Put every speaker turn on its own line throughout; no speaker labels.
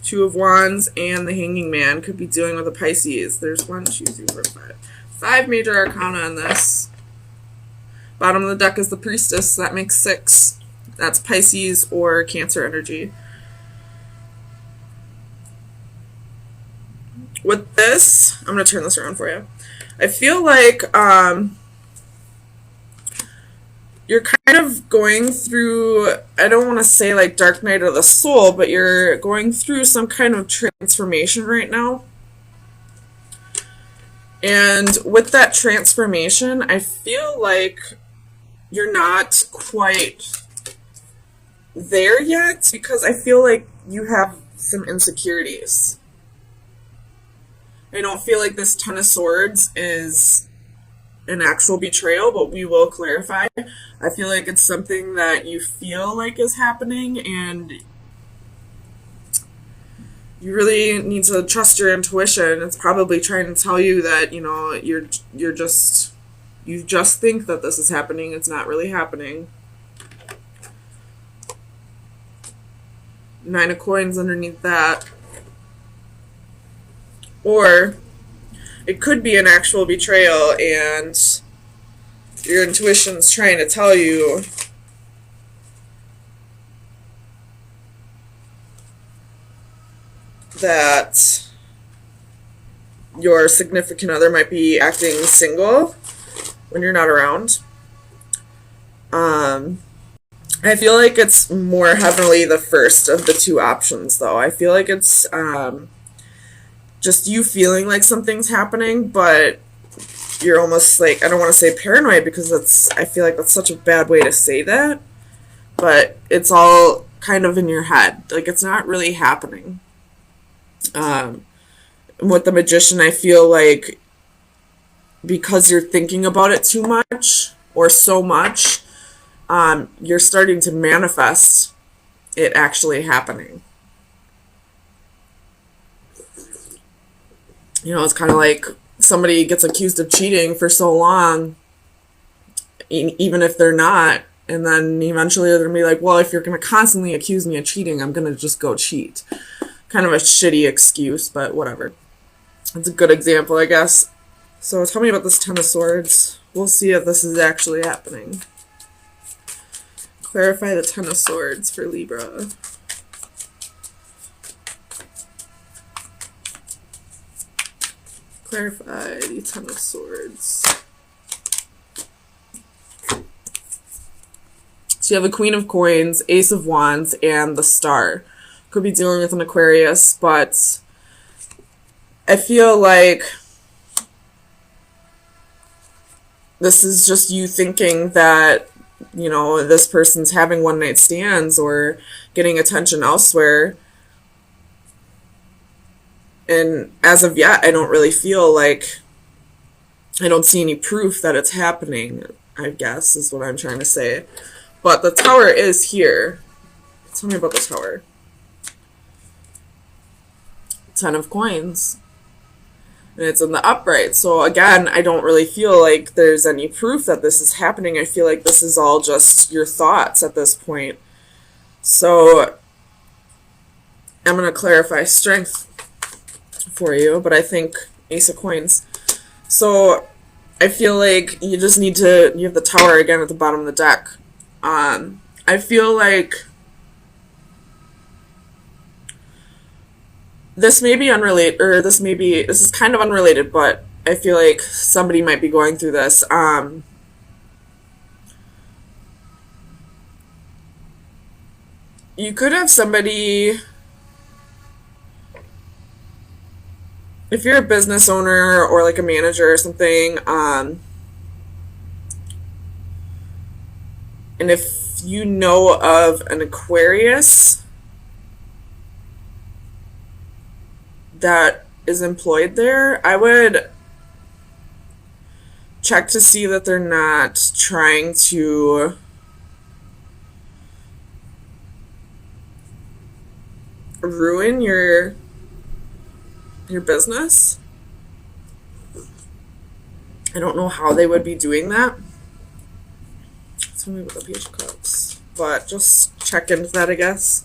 Two of Wands, and the Hanging Man could be dealing with a Pisces. There's 1, 2, 3, 4, 5. 5 major arcana on this. Bottom of the deck is the Priestess, so that makes 6. That's Pisces or Cancer energy. With this, I'm going to turn this around for you. I feel like you're kind of going through, I don't want to say like dark night of the soul, but you're going through some kind of transformation right now. And with that transformation, I feel like you're not quite there yet, because I feel like you have some insecurities. I don't feel like this Ten of Swords is an actual betrayal, but we will clarify. I feel like it's something that you feel like is happening, and you really need to trust your intuition. It's probably trying to tell you that, you know, you just think that this is happening. It's not really happening. 9 of Coins underneath that. Or it could be an actual betrayal, and your intuition's trying to tell you that your significant other might be acting single when you're not around. I feel like it's more heavily the first of the two options, though. I feel like it's just you feeling like something's happening, but you're almost like, I don't want to say paranoid, because I feel like that's such a bad way to say that, but it's all kind of in your head. Like, it's not really happening. With the Magician, I feel like because you're thinking about it too much or so much, you're starting to manifest it actually happening. You know, it's kind of like somebody gets accused of cheating for so long, even if they're not, and then eventually they're going to be like, well, if you're going to constantly accuse me of cheating, I'm going to just go cheat. Kind of a shitty excuse, but whatever. It's a good example, I guess. So tell me about this Ten of Swords. We'll see if this is actually happening. Clarify the Ten of Swords for Libra. Clarify the Ten of Swords. So you have the Queen of Coins, Ace of Wands, and the Star. Could be dealing with an Aquarius, but I feel like this is just you thinking that, you know, this person's having one-night stands or getting attention elsewhere. And as of yet, I don't really feel like, I don't see any proof that it's happening, I guess, is what I'm trying to say. But the Tower is here. Tell me about the Tower. 10 of Coins. And it's in the upright. So again, I don't really feel like there's any proof that this is happening. I feel like this is all just your thoughts at this point. So I'm going to clarify Strength for you, but I think Ace of Coins. So I feel like you just need to, you have the Tower again at the bottom of the deck. I feel like this may be unrelated, or this is kind of unrelated, but I feel like somebody might be going through this. You could have somebody, if you're a business owner or like a manager or something, and if you know of an Aquarius that is employed there, I would check to see that they're not trying to ruin your business. I don't know how they would be doing that. Tell me about the Page of Cups. But just check into that, I guess.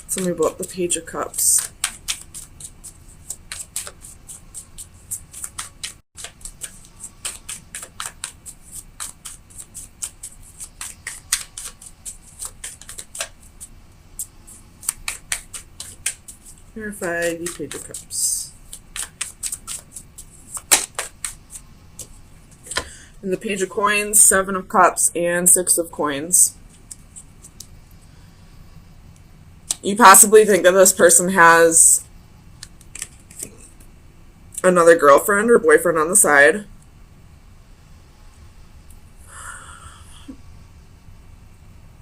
Tell me about the Page of Cups. Clarify the Page of Cups. And the Page of Coins, 7 of Cups, and 6 of Coins. You possibly think that this person has another girlfriend or boyfriend on the side.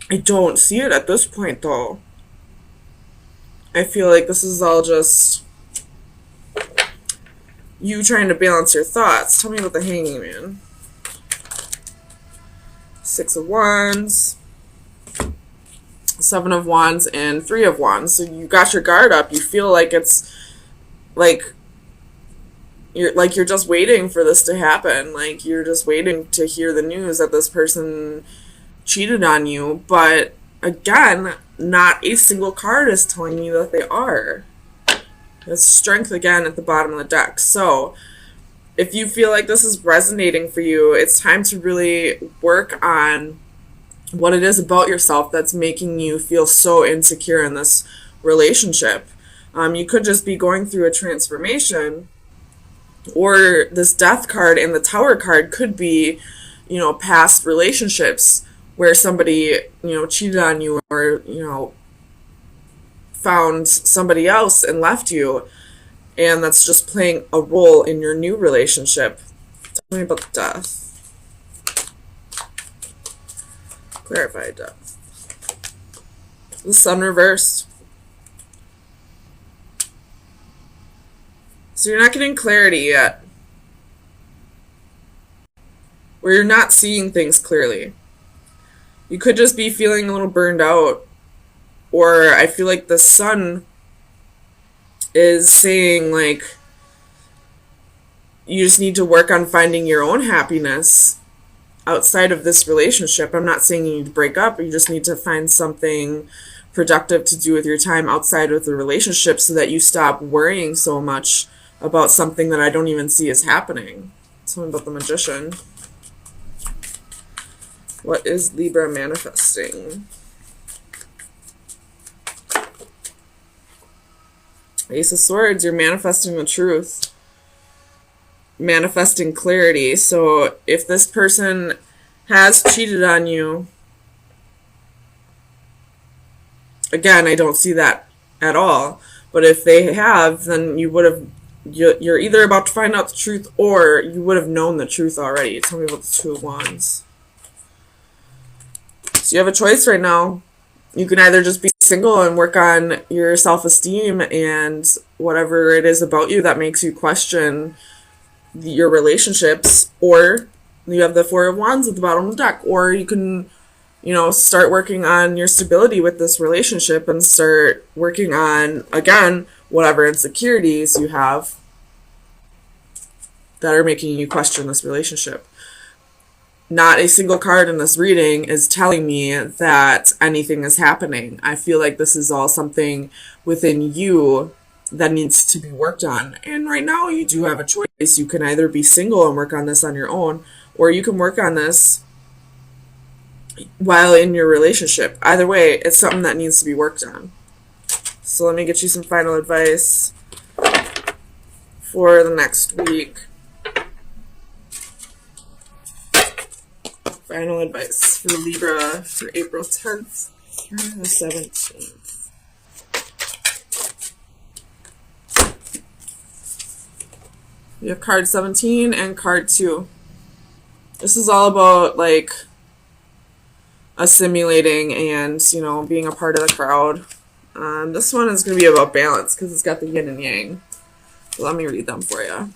I don't see it at this point, though. I feel like this is all just you trying to balance your thoughts. Tell me about the Hanging Man. 6 of Wands, 7 of Wands, and 3 of Wands. So you got your guard up. You feel like it's like you're just waiting for this to happen. Like you're just waiting to hear the news that this person cheated on you. But again, not a single card is telling you that they are. There's Strength again at the bottom of the deck. So if you feel like this is resonating for you, it's time to really work on what it is about yourself that's making you feel so insecure in this relationship. You could just be going through a transformation, or this Death card and the Tower card could be, past relationships where somebody, cheated on you, or, found somebody else and left you. And that's just playing a role in your new relationship. Tell me about the Death. Clarify Death. The Sun reversed. So you're not getting clarity yet. Or you're not seeing things clearly. You could just be feeling a little burned out. Or I feel like the Sun is saying, like, you just need to work on finding your own happiness outside of this relationship. I'm not saying you need to break up. You just need to find something productive to do with your time outside of the relationship so that you stop worrying so much about something that I don't even see as happening. Tell me about the Magician. What is Libra manifesting? Ace of Swords, you're manifesting the truth. Manifesting clarity. So if this person has cheated on you, again, I don't see that at all. But if they have, then you're either about to find out the truth, or you would have known the truth already. Tell me about the Two of Wands. So you have a choice right now. You can either just be single and work on your self-esteem and whatever it is about you that makes you question your relationships, or you have the Four of Wands at the bottom of the deck, or you can, start working on your stability with this relationship and start working on, again, whatever insecurities you have that are making you question this relationship. Not a single card in this reading is telling me that anything is happening. I feel like this is all something within you that needs to be worked on. And right now you do have a choice. You can either be single and work on this on your own, or you can work on this while in your relationship. Either way, it's something that needs to be worked on. So let me get you some final advice for the next week. Final advice for Libra for April 10th through the 17th. We have card 17 and card 2. This is all about, like, assimilating and, being a part of the crowd. This one is going to be about balance because it's got the yin and yang. So let me read them for you.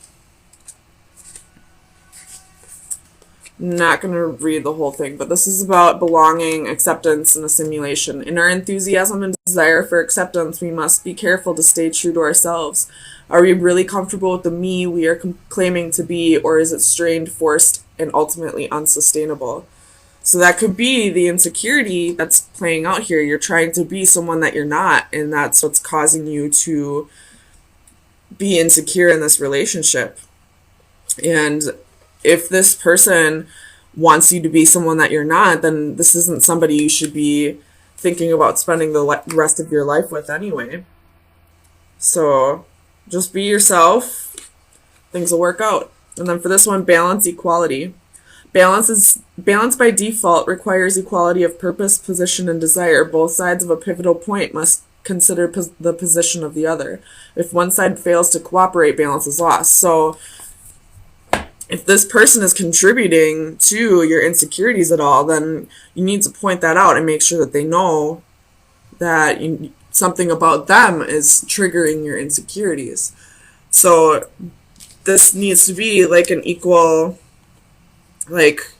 Not going to read the whole thing, but this is about belonging, acceptance, and assimilation. In our enthusiasm and desire for acceptance, we must be careful to stay true to ourselves. Are we really comfortable with the me we are claiming to be, or is it strained, forced, and ultimately unsustainable? So that could be the insecurity that's playing out here. You're trying to be someone that you're not, and that's what's causing you to be insecure in this relationship. And if this person wants you to be someone that you're not, then this isn't somebody you should be thinking about spending the rest of your life with anyway. So just be yourself, things will work out. And then for this one, balance equality. Balance by default requires equality of purpose, position, and desire. Both sides of a pivotal point must consider the position of the other. If one side fails to cooperate, balance is lost. So if this person is contributing to your insecurities at all, then you need to point that out and make sure that they know that something about them is triggering your insecurities. So this needs to be like an equal, like,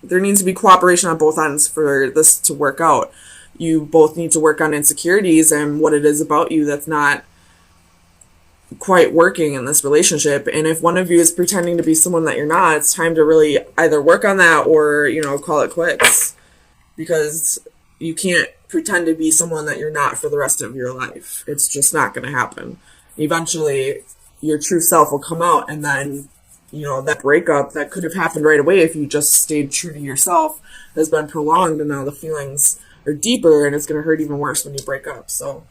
there needs to be cooperation on both ends for this to work out. You both need to work on insecurities and what it is about you that's not quite working in this relationship. And if one of you is pretending to be someone that you're not, it's time to really either work on that or, call it quits. Because you can't pretend to be someone that you're not for the rest of your life. It's just not going to happen. Eventually, your true self will come out, and then, that breakup that could have happened right away if you just stayed true to yourself has been prolonged, and now the feelings are deeper, and it's going to hurt even worse when you break up. So